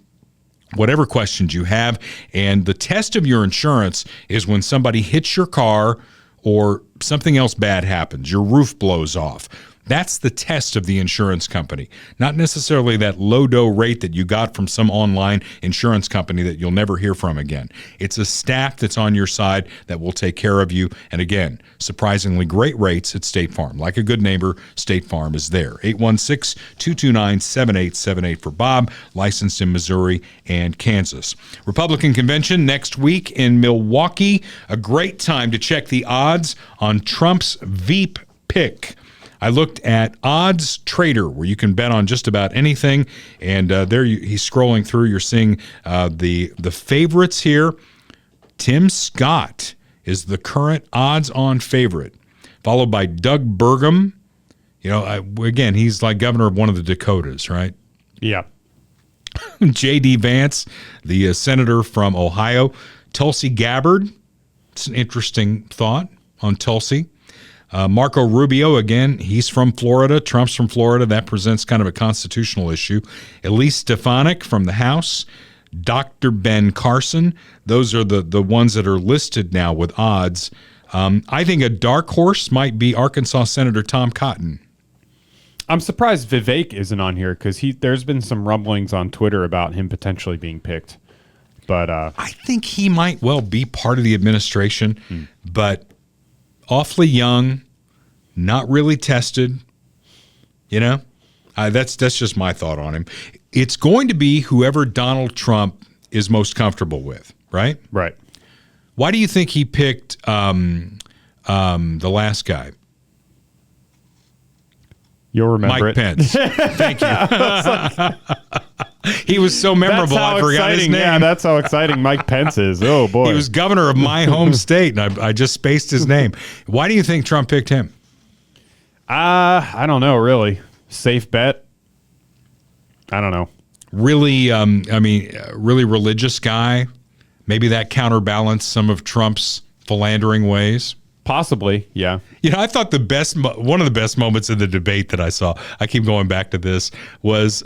whatever questions you have. And the test of your insurance is when somebody hits your car or something else bad happens, your roof blows off. That's the test of the insurance company, not necessarily that low-dough rate that you got from some online insurance company that you'll never hear from again. It's a staff that's on your side that will take care of you. And again, surprisingly great rates at State Farm. Like a good neighbor, State Farm is there. 816-229-7878 for Bob, licensed in Missouri and Kansas. Republican convention next week in Milwaukee. A great time to check the odds on Trump's Veep pick. I looked at Odds Trader, where you can bet on just about anything, and he's scrolling through. You're seeing the favorites here. Tim Scott is the current odds-on favorite, followed by Doug Burgum. You know, again, he's like governor of one of the Dakotas, right? Yeah. J.D. Vance, the senator from Ohio. Tulsi Gabbard. It's an interesting thought on Tulsi. Marco Rubio, again, he's from Florida. Trump's from Florida. That presents kind of a constitutional issue. Elise Stefanik from the House. Dr. Ben Carson. Those are the ones that are listed now with odds. I think a dark horse might be Arkansas Senator Tom Cotton. I'm surprised Vivek isn't on here because there's been some rumblings on Twitter about him potentially being picked. But I think he might well be part of the administration, but awfully young, not really tested, you know? That's just my thought on him. It's going to be whoever Donald Trump is most comfortable with, right? Right. Why do you think he picked the last guy? You'll remember Mike Pence. Thank you. He was so memorable, I forgot his name. Yeah, that's how exciting Mike Pence is. Oh, boy. He was governor of my home state, and I just spaced his name. Why do you think Trump picked him? I don't know, really. Safe bet? I don't know. Really, really religious guy? Maybe that counterbalanced some of Trump's philandering ways? Possibly, yeah. You know, I thought one of the best moments in the debate that I saw, I keep going back to this, was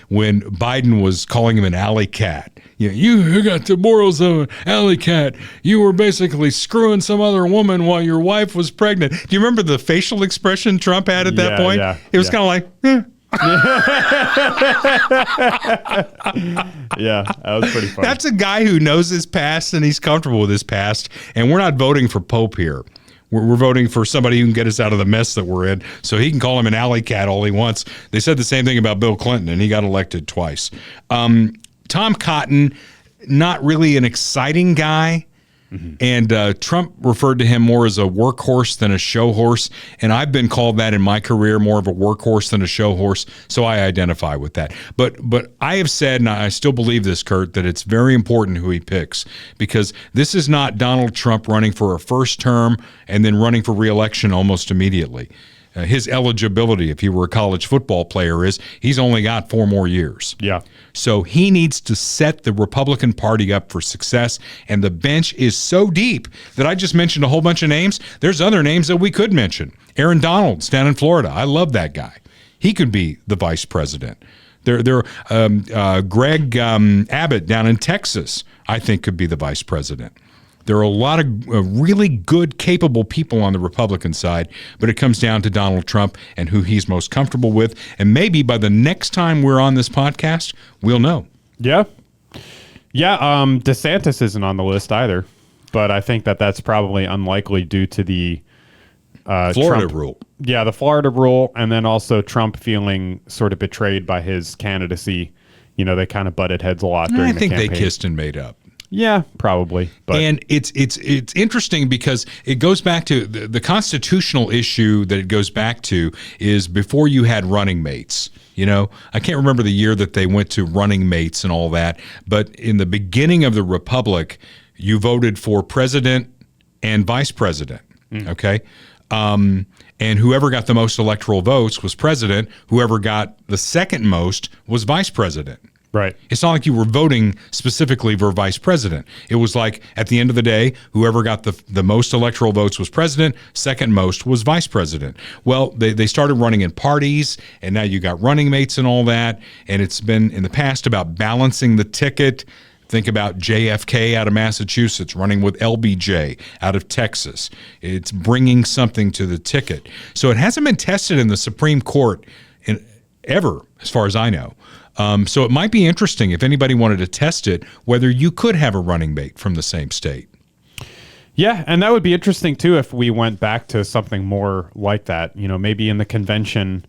when Biden was calling him an alley cat. You know, you got the morals of an alley cat. You were basically screwing some other woman while your wife was pregnant. Do you remember the facial expression Trump had at that point? Yeah, it was kind of like, yeah, that was pretty funny. That's a guy who knows his past and he's comfortable with his past. And we're not voting for Pope here. We're voting for somebody who can get us out of the mess that we're in. So he can call him an alley cat all he wants. They said the same thing about Bill Clinton, and he got elected twice. Tom Cotton, not really an exciting guy. Mm-hmm. And Trump referred to him more as a workhorse than a show horse. And I've been called that in my career, more of a workhorse than a show horse. So I identify with that. But I have said, and I still believe this, Kurt, that it's very important who he picks, because this is not Donald Trump running for a first term and then running for re-election almost immediately. His eligibility, if he were a college football player, is he's only got 4 more years. Yeah. So he needs to set the Republican Party up for success, and the bench is so deep that I just mentioned a whole bunch of names. There's other names that we could mention. Aaron Donalds down in Florida. I love that guy. He could be the vice president. Greg Abbott down in Texas, I think, could be the vice president. There are a lot of really good, capable people on the Republican side, but it comes down to Donald Trump and who he's most comfortable with. And maybe by the next time we're on this podcast, we'll know. Yeah. Yeah, DeSantis isn't on the list either, but I think that's probably unlikely due to the Florida rule. Yeah, the Florida rule, and then also Trump feeling sort of betrayed by his candidacy. You know, they kind of butted heads a lot during the campaign. I think they kissed and made up. Yeah, probably. But. And it's interesting because it goes back to the constitutional issue that it goes back to is before you had running mates. You know, I can't remember the year that they went to running mates and all that, but in the beginning of the Republic, you voted for president and vice president. Okay. And whoever got the most electoral votes was president. Whoever got the second most was vice president. Right. It's not like you were voting specifically for vice president. It was like, at the end of the day, whoever got the most electoral votes was president, second most was vice president. Well, they started running in parties, and now you got running mates and all that, and it's been in the past about balancing the ticket. Think about JFK out of Massachusetts running with LBJ out of Texas. It's bringing something to the ticket. So it hasn't been tested in the Supreme Court ever, as far as I know. So it might be interesting if anybody wanted to test it, whether you could have a running mate from the same state. Yeah, and that would be interesting, too, if we went back to something more like that. You know, maybe in the convention,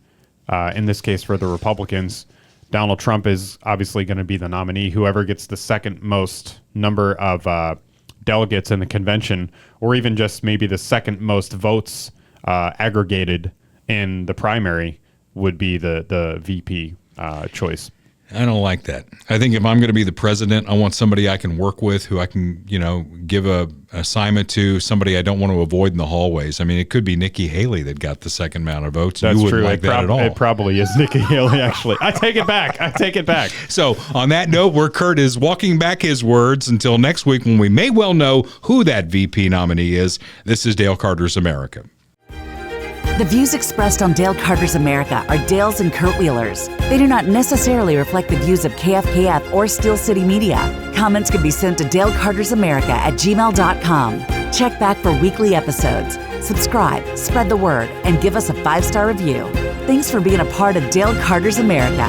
in this case for the Republicans, Donald Trump is obviously going to be the nominee. Whoever gets the second most number of delegates in the convention, or even just maybe the second most votes aggregated in the primary, would be the VP choice. I don't like that. I think if I'm going to be the president, I want somebody I can work with, who I can, give a assignment to, somebody I don't want to avoid in the hallways. I mean, it could be Nikki Haley that got the second amount of votes. That's you wouldn't true. like that at all. It probably is Nikki Haley, actually. I take it back. So on that note, where Kurt is walking back his words until next week, when we may well know who that VP nominee is, this is Dale Carter's America. The views expressed on Dale Carter's America are Dale's and Kurt Wheeler's. They do not necessarily reflect the views of KFKF or Steel City Media. Comments can be sent to dalecartersamerica@gmail.com. Check back for weekly episodes. Subscribe, spread the word, and give us a 5-star review. Thanks for being a part of Dale Carter's America.